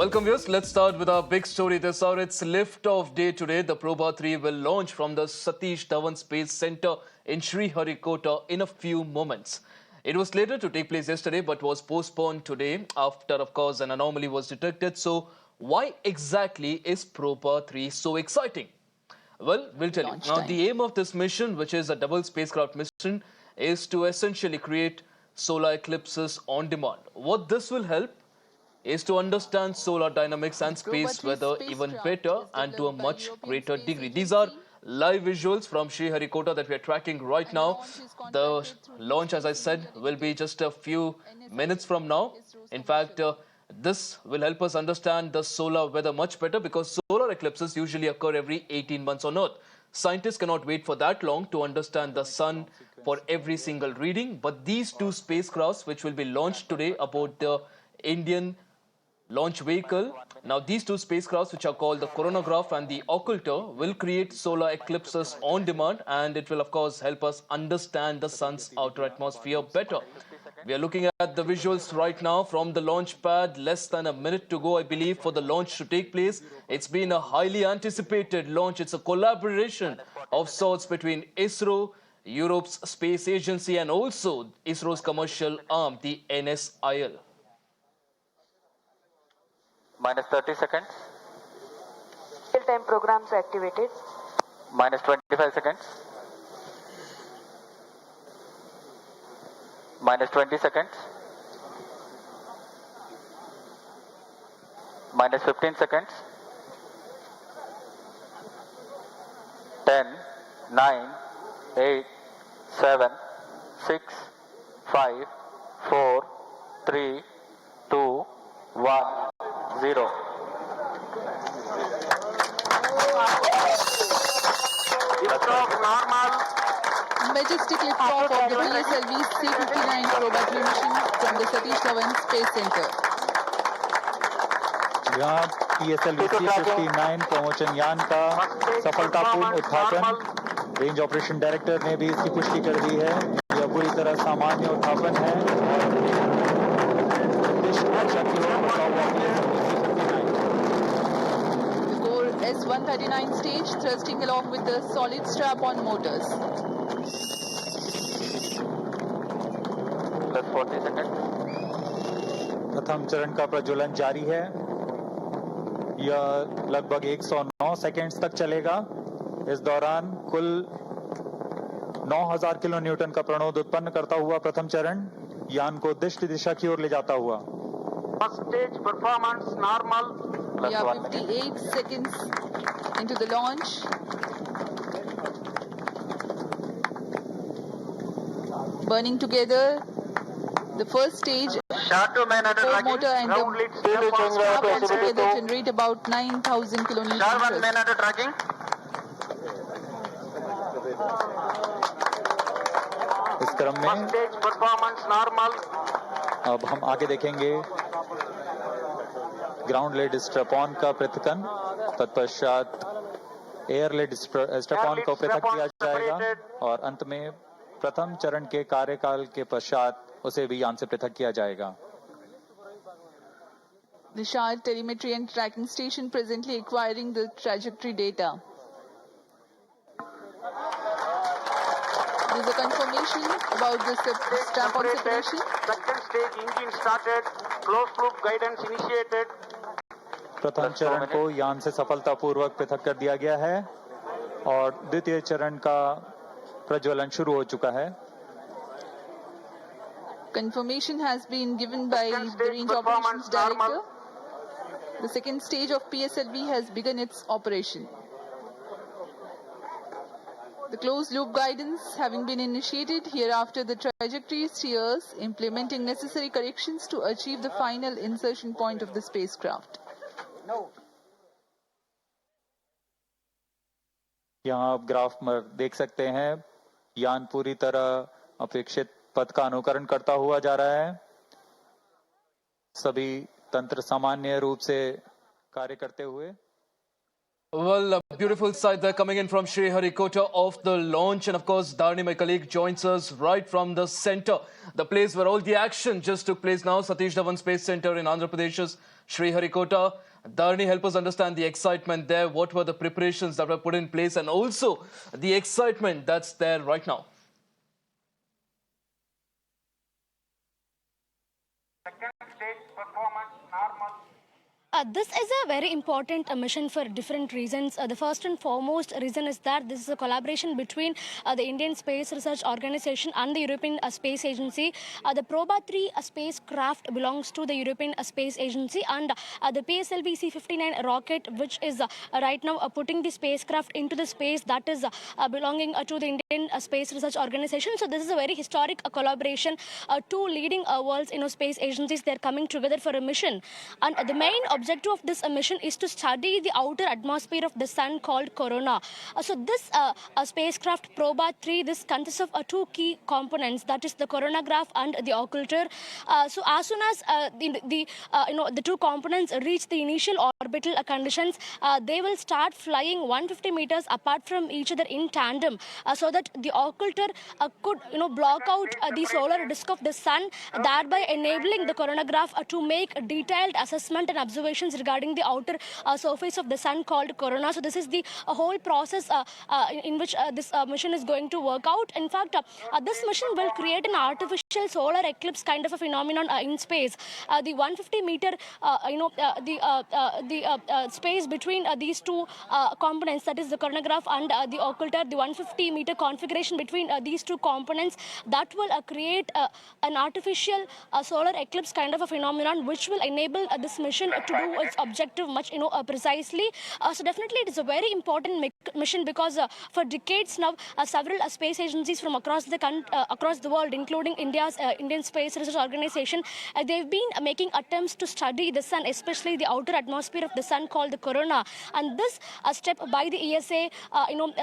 Welcome viewers, let's start with our big story this hour. It's lift-off day today. The Proba3 will launch from the Satish Dhawan Space Center in Sriharikota in a few moments. It was slated to take place yesterday but was postponed today after, of course, an anomaly was detected. So why exactly is Proba3 so exciting? Well, we'll tell you. Now, the aim of this mission, which is a double spacecraft mission, is to essentially create solar eclipses on demand. What this will help is to understand solar dynamics and space weather even better and to a much greater degree. These are live visuals from Sriharikota that we are tracking right now. The launch, as I said, will be just a few minutes from now. In fact, this will help us understand the solar weather much better because solar eclipses usually occur every 18 months on Earth. Scientists cannot wait for that long to understand the sun for every single reading, but these two spacecrafts, which will be launched today aboard the Indian launch vehicle. Now, these two spacecrafts, which are called the coronagraph and the occulter, will create solar eclipses on demand, and it will, of course, help us understand the sun's outer atmosphere better. We are looking at the visuals right now from the launch pad. Less than a minute to go, I believe, for the launch to take place. It's been a highly anticipated launch. It's a collaboration of sorts between ISRO, Europe's space agency, and also ISRO's commercial arm, the NSIL. Minus 30 seconds. Real-time programs activated. Minus 25 seconds. Minus 20 seconds. Minus 15 seconds. 10, 9, 8, 7, 6, 5, 4, 3, 2, 1. 0. Majestic liftoff of the PSLV C-59 Proba3 mission from the Satish Dhawan Space Center. यहाँ PSLV C-59 promotion यान का सफलतापूर्ण उत्थापन range operation director ने भी इसकी पुष्टि कर दी है। यह पूरी तरह सामान्य उत्थापन है S-139 stage thrusting along with the solid strap-on motors. Plus 40 seconds. प्रथम चरण का प्रज्वलन जारी है। यह लगभग 109 सेकंड्स तक चलेगा। इस दौरान कुल 9000 किलो न्यूटन का प्रणोद उत्पन्न करता हुआ प्रथम चरण यान को दिष्ट दिशा की ओर ले जाता हुआ। First stage performance normal. We are 58 seconds into the launch. Burning together the first stage. Core motor and the strap-ons together generate about 9,000 kilonewtons. tracking. इस क्रम में Stage performance normal. अब हम आगे देखेंगे ग्राउंड लेड स्ट्रैप-ऑन का पृथक्कन, तत्पश्चात air lead strap-on को पृथक किया जाएगा और अंत में प्रथम चरण के कार्यकाल के पश्चात उसे भी यान से पृथक किया जाएगा। The Shard telemetry and tracking station presently acquiring the trajectory data. There is a confirmation about the strap-on separation. Second stage engine started. Closed loop guidance initiated. प्रथम चरण को यान से सफलतापूर्वक पृथक कर दिया गया है और द्वितीय चरण का प्रज्वलन शुरू हो चुका है। Confirmation has been given by the Range Operations Director. The second stage of PSLV has begun its operation. The closed loop guidance having been initiated, hereafter the trajectory steers, implementing necessary corrections to achieve the final insertion point of the spacecraft. यहाँ आप graph में देख सकते हैं यान पूरी तरह अपेक्षित पथ का अनुकरण करता हुआ जा रहा है। सभी तंत्र सामान्य रूप से कार्य करते हुए Well, a beautiful sight there coming in from Sriharikota of the launch. And of course, Dharni, my colleague, joins us right from the center, the place where all the action just took place now, Satish Dhawan Space Center in Andhra Pradesh's Sriharikota. Dharni, help us understand the excitement there. What were the preparations that were put in place and also the excitement that's there right now? Second stage performance normal. This is a very important mission for different reasons. The first and foremost reason is that this is a collaboration between the Indian Space Research Organization and the European Space Agency. The Proba3 spacecraft belongs to the European Space Agency, and the PSLV C-59 rocket, which is right now putting the spacecraft into the space, that is belonging to the Indian Space Research Organization. So this is a very historic collaboration. Two leading world's space agencies, they're coming together for a mission, and the main objective of this mission is to study the outer atmosphere of the sun called corona. So this spacecraft Proba3, this consists of two key components, that is the coronagraph and the occulter. So as soon as the two components reach the initial orbital conditions, they will start flying 150 meters apart from each other in tandem, so that the occulter could block out the solar disk of the sun, thereby enabling the coronagraph to make a detailed assessment and observations regarding the outer surface of the sun called corona. So this is the whole process in which this mission is going to work out. In fact, this mission will create an artificial solar eclipse kind of a phenomenon in space. The 150 meter, the space between these two components, that is the coronagraph and the occulter, the 150 meter configuration between these two components, that will create an artificial solar eclipse kind of a phenomenon, which will enable this mission to do its objective much precisely. So definitely it is a very important mission, because for decades now several space agencies from across the world, including India's Indian Space Research Organization, they've been making attempts to study the sun, especially the outer atmosphere of the sun called the corona. And this step by the ESA,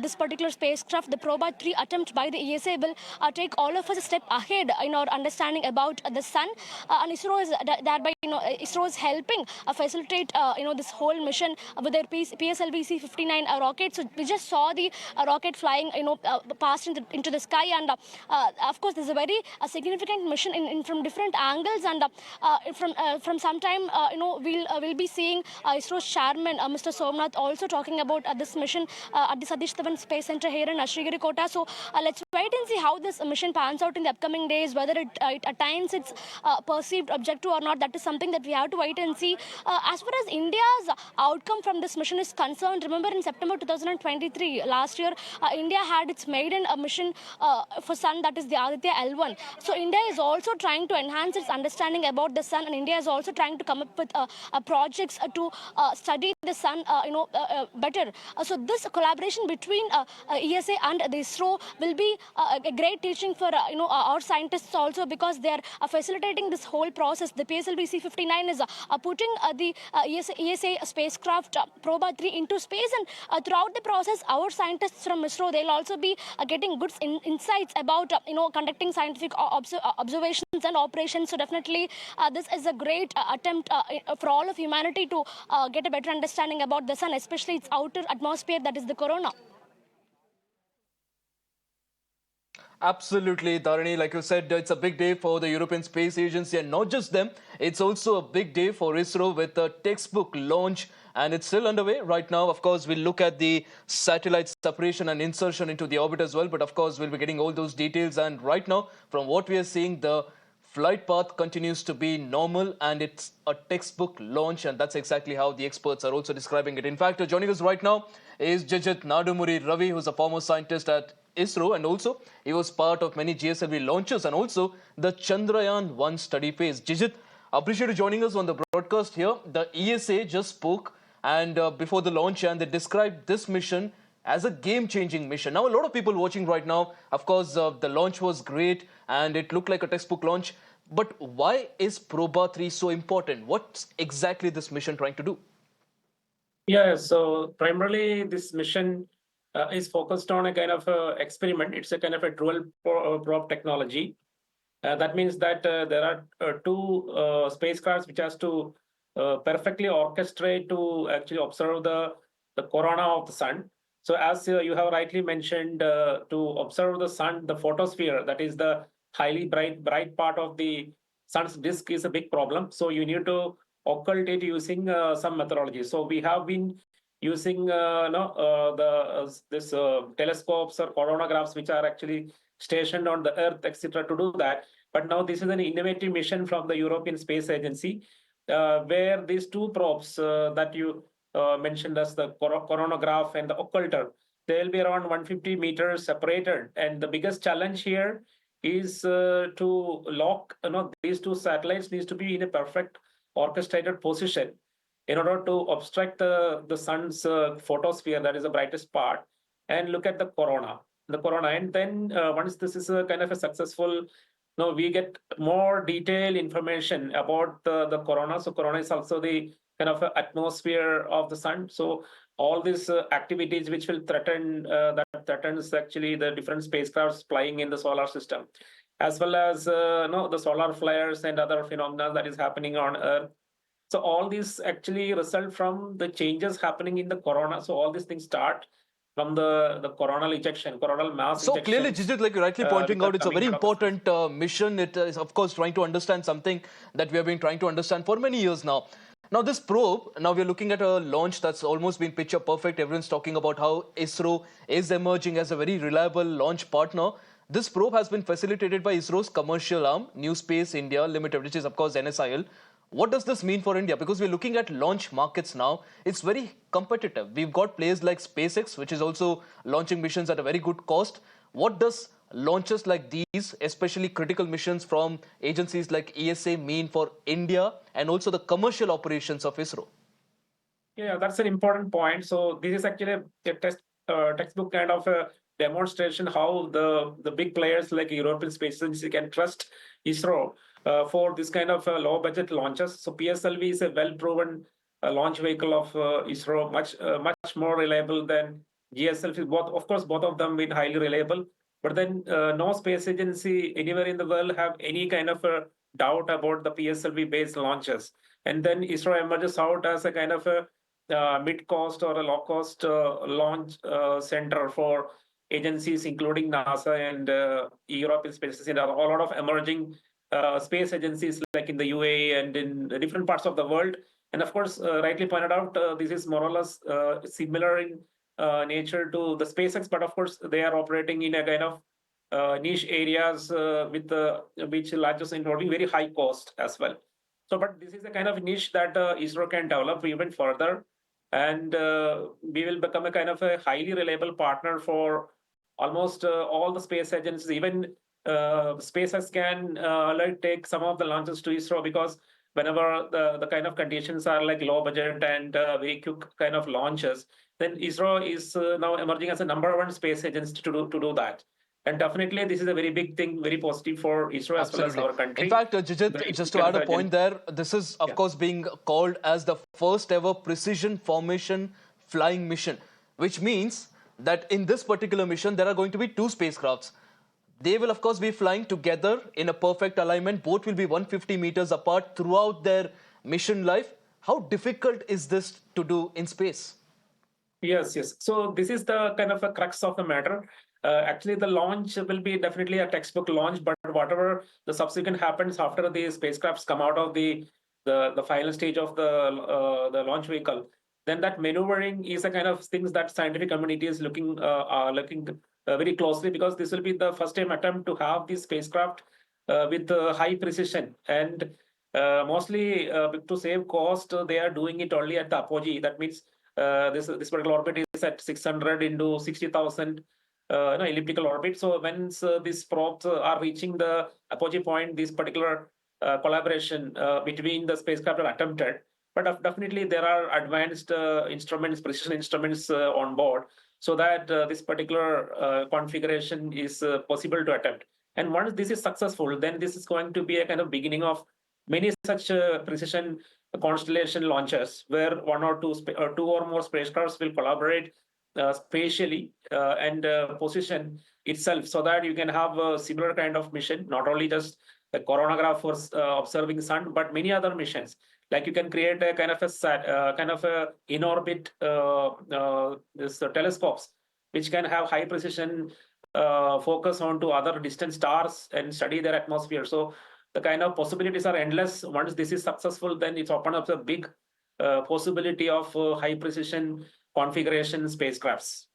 this particular spacecraft, the Proba3 attempt by the ESA, will take all of us a step ahead in our understanding about the sun. And ISRO is thereby, ISRO is helping facilitate, this whole mission with their PSLV C-59 rocket. So we just saw the rocket flying, past into the sky, and of course, this is a very significant mission from different angles. And from some time, we'll be seeing ISRO's chairman, Mr. Somnath, also talking about this mission at the Satish Dhawan Space Center here in Sriharikota. So let's wait and see how this mission pans out in the upcoming days, whether it attains its perceived objective or not. That is something that we have to wait and see. As far as India's outcome from this mission is concerned, remember in September 2023, last year, India had its maiden mission for sun, that is the Aditya L1. So India is also trying to enhance its understanding about the sun, and India is also trying to come up with projects to study the sun better. So this collaboration between ESA and the ISRO will be a great teaching for our scientists also, because they are facilitating this whole process. The PSLV C-59 is putting the ESA spacecraft Proba3 into space, and throughout the process, our scientists from ISRO, they'll also be getting good insights about conducting scientific observations and operations. So definitely this is a great attempt for all of humanity to get a better understanding about the sun, especially its outer atmosphere, that is the corona. Absolutely, Dharani. Like you said, it's a big day for the European Space Agency, and not just them. It's also a big day for ISRO with a textbook launch, and it's still underway right now. Of course, we'll look at the satellite separation and insertion into the orbit as well. But of course, we'll be getting all those details. And right now, from what we are seeing, the flight path continues to be normal, and it's a textbook launch, and that's exactly how the experts are also describing it. In fact, joining us right now is Jijit Nadumuri Ravi, who's a former scientist at ISRO, and also he was part of many GSLV launches and also the Chandrayaan-1 study phase. Jijit, appreciate you joining us on the broadcast here. The ESA just spoke and before the launch, and they described this mission as a game-changing mission. Now, a lot of people watching right now, of course, the launch was great and it looked like a textbook launch. But why is Proba3 so important? What's exactly this mission trying to do? Yeah, so primarily this mission is focused on a kind of experiment. It's a kind of a dual probe technology. That means that there are two spacecrafts which has to perfectly orchestrate to actually observe the the corona of the sun. So as you have rightly mentioned, to observe the sun, the photosphere, that is the highly bright part of the sun's disk, is a big problem. So you need to occult it using some methodology. So we have been using this telescopes or coronagraphs, which are actually stationed on the Earth, etc., to do that. But now this is an innovative mission from the European Space Agency, where these two probes that you mentioned as the coronagraph and the occulter, they'll be around 150 meters separated. And the biggest challenge here is to lock, these two satellites needs to be in a perfect orchestrated position in order to obstruct the sun's photosphere, that is the brightest part, and look at the corona. And then once this is a kind of a successful, we get more detailed information about the corona. So corona is also the kind of atmosphere of the sun. So all these activities which will threaten, that threatens actually the different spacecrafts flying in the solar system, as well as the solar flares and other phenomena that is happening on Earth. So all these actually result from the changes happening in the corona. So all these things start from the coronal ejection, coronal mass So ejection. clearly, Jijit, like you're rightly pointing out, it's a very important mission. It is, of course, trying to understand something that we have been trying to understand for many years now. Now, this probe, now we're looking at a launch that's almost been picture perfect. Everyone's talking about how ISRO is emerging as a very reliable launch partner. This probe has been facilitated by ISRO's commercial arm, New Space India Limited, which is, of course, NSIL. What does this mean for India? Because we're looking at launch markets now. It's very competitive. We've got players like SpaceX, which is also launching missions at a very good cost. What does launches like these, especially critical missions from agencies like ESA, mean for India and also the commercial operations of ISRO? Yeah, that's an important point. So this is actually a textbook kind of a demonstration how the big players like European Space Agency can trust ISRO for this kind of low budget launches. So PSLV is a well-proven launch vehicle of ISRO, much more reliable than GSLV. Of course, both of them been highly reliable. But then no space agency anywhere in the world have any kind of a doubt about the PSLV-based launches. And then ISRO emerges out as a kind of a mid-cost or a low-cost launch center for agencies, including NASA and European Space Agency, and a lot of emerging space agencies like in the UAE and in different parts of the world. And of course, rightly pointed out, this is more or less similar in nature to the SpaceX, but of course, they are operating in a kind of niche areas with which launches involving very high cost as well. So, but this is the kind of niche that ISRO can develop even further, and we will become a kind of a highly reliable partner for almost all the space agencies. Even SpaceX can take some of the launches to ISRO, because whenever the kind of conditions are like low budget and very quick kind of launches, then ISRO is now emerging as a #1 space agency to do that. And definitely, this is a very big thing, very positive for ISRO as well as our country. In fact, Jijit, just to add a point there, this is, of course, being called as the first ever precision formation flying mission, which means that in this particular mission, there are going to be two spacecrafts. They will, of course, be flying together in a perfect alignment. Both will be 150 meters apart throughout their mission life. How difficult is this to do in space? Yes. So this is the kind of a crux of the matter. Actually, the launch will be definitely a textbook launch, but whatever the subsequent happens after the spacecrafts come out of the final stage of the launch vehicle, then that maneuvering is a kind of things that scientific community is looking very closely, because this will be the first time attempt to have this spacecraft with high precision, and mostly to save cost, they are doing it only at the apogee. That means this particular orbit is at 600 into 60,000 elliptical orbit. So once these probes are reaching the apogee point, this particular collaboration between the spacecraft are attempted. But definitely there are advanced instruments, precision instruments on board, so that this particular configuration is possible to attempt. And once this is successful, then this is going to be a kind of beginning of many such precision constellation launches, where one or two or more spacecrafts will collaborate spatially and position itself, so that you can have a similar kind of mission, not only just the coronagraph for observing sun, but many other missions Like you can create a kind of a in orbit telescopes, which can have high precision focus onto other distant stars and study their atmosphere. So the kind of possibilities are endless. Once this is successful, then it's opened up a big possibility of high precision configuration spacecrafts.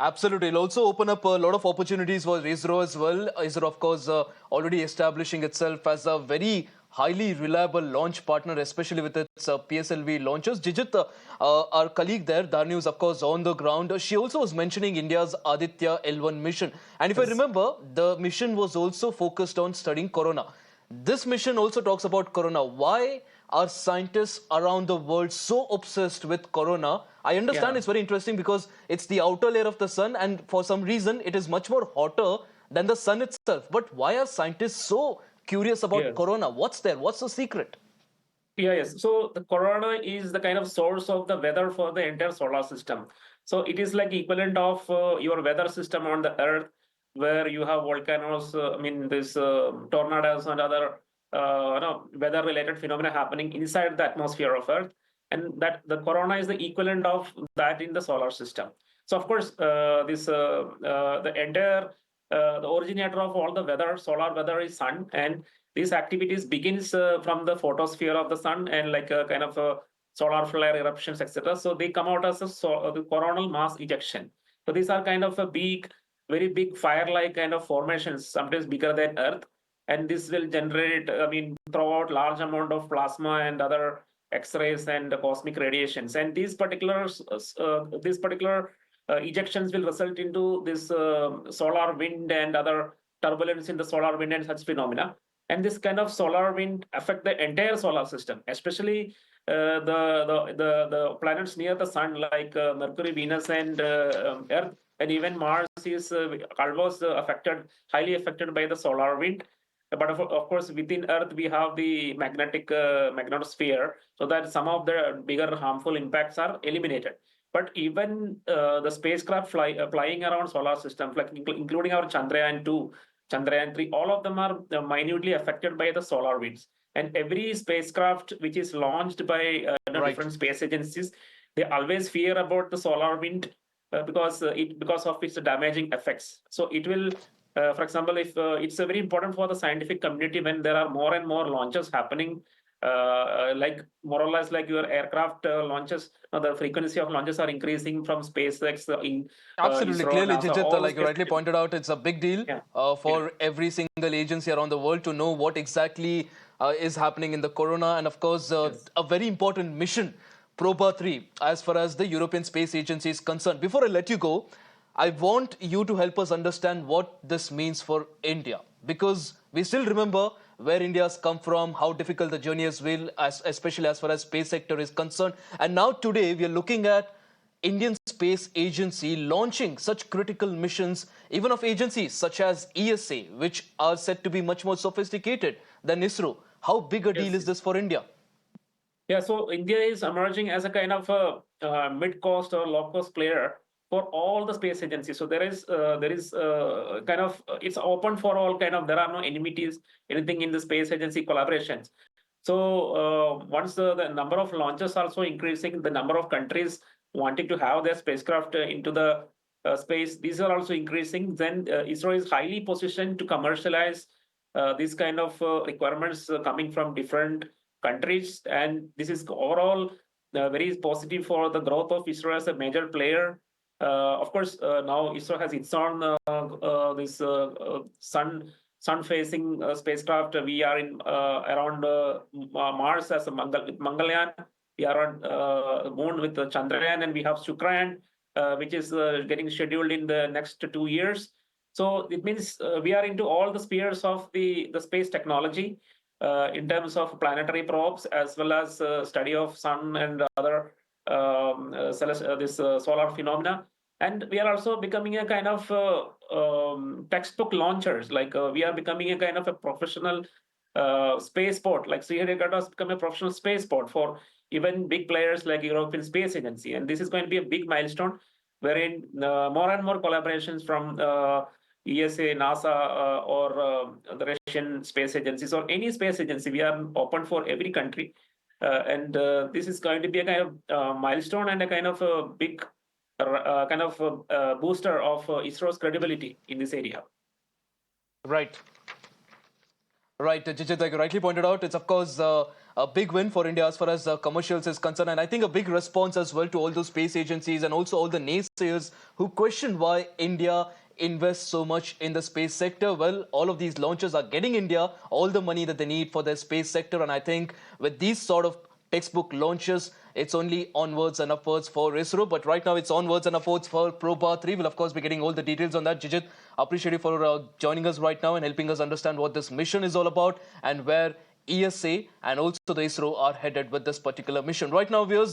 Absolutely. It'll also open up a lot of opportunities for ISRO as well. ISRO, of course, already establishing itself as a very highly reliable launch partner, especially with its PSLV launches. Jijit, our colleague there, Dharni, is of course on the ground. She also was mentioning India's Aditya L1 mission. And if I remember, the mission was also focused on studying corona. This mission also talks about corona. Why are scientists around the world so obsessed with corona? I understand it's very interesting because it's the outer layer of the sun, and for some reason it is much more hotter than the sun itself. But why are scientists so curious about corona? What's there? What's the secret? Yes. So the corona is the kind of source of the weather for the entire solar system. So it is like equivalent of your weather system on the Earth, where you have volcanoes, this tornadoes and other weather-related phenomena happening inside the atmosphere of Earth, and that the corona is the equivalent of that in the solar system. So of course, the entire the originator of all the weather, solar weather, is sun, and these activities begins from the photosphere of the sun and like a kind of a solar flare eruptions, etc. So they come out as the coronal mass ejection. So these are kind of a big, very big fire-like kind of formations, sometimes bigger than Earth, and this will generate, throw out large amount of plasma and other X-rays and cosmic radiations. And these particular ejections will result into this solar wind and other turbulence in the solar wind and such phenomena. And this kind of solar wind affect the entire solar system, especially the planets near the sun, like Mercury, Venus, and Earth, and even Mars is almost highly affected by the solar wind. But of course, within Earth, we have the magnetosphere, so that some of the bigger harmful impacts are eliminated. But even the spacecraft flying around solar system, like including our Chandrayaan-2, Chandrayaan-3, all of them are minutely affected by the solar winds. And every spacecraft which is launched by different space agencies, they always fear about the solar wind because of its damaging effects. So it will, for example, if it's very important for the scientific community when there are more and more launches happening, like more or less like your aircraft launches, the frequency of launches are increasing from SpaceX in Absolutely, ISRO, clearly, NASA, Jijit, all like you rightly pointed out, it's a big deal for every single agency around the world to know what exactly is happening in the corona. And of course, a very important mission, Proba3, as far as the European Space Agency is concerned. Before I let you go, I want you to help us understand what this means for India, because we still remember where India has come from, how difficult the journey has been, especially as far as space sector is concerned. And now today we are looking at Indian Space Agency launching such critical missions, even of agencies such as ESA, which are said to be much more sophisticated than ISRO. How big a deal is this for India? Yeah, so India is emerging as a kind of a mid-cost or low-cost player for all the space agencies. So there is kind of it's open for all kind of. There are no enmities, anything in the space agency collaborations. So once the number of launches also increasing, the number of countries wanting to have their spacecraft into the space, these are also increasing. Then ISRO is highly positioned to commercialize these kind of requirements coming from different countries, and this is overall very positive for the growth of ISRO as a major player. Of course, now ISRO has its own this sun-facing spacecraft. We are in around Mars as a Mangalyaan. We are on Moon with the Chandrayaan, and we have Shukrayaan, which is getting scheduled in the next 2 years. So it means we are into all the spheres of the space technology. In terms of planetary probes, as well as study of sun and other solar phenomena. And we are also becoming a kind of textbook launchers. Like we are becoming a kind of a professional spaceport. Like Sriharikota has become a professional spaceport for even big players like European Space Agency. And this is going to be a big milestone, wherein more and more collaborations from ESA, NASA, or the Russian space agencies, or any space agency. We are open for every country. And this is going to be a kind of milestone and a kind of a big booster of ISRO's credibility in this area. Right. Right, Jijit, like you rightly pointed out, it's of course a big win for India as far as commercials is concerned, and I think a big response as well to all those space agencies and also all the naysayers who question why India invests so much in the space sector. Well, all of these launches are getting India all the money that they need for their space sector, and I think with these sort of textbook launches, it's only onwards and upwards for ISRO. But right now, it's onwards and upwards for Proba3. We'll, of course, be getting all the details on that. Jijit, appreciate you for joining us right now and helping us understand what this mission is all about and where ESA and also the ISRO are headed with this particular mission. Right now, viewers,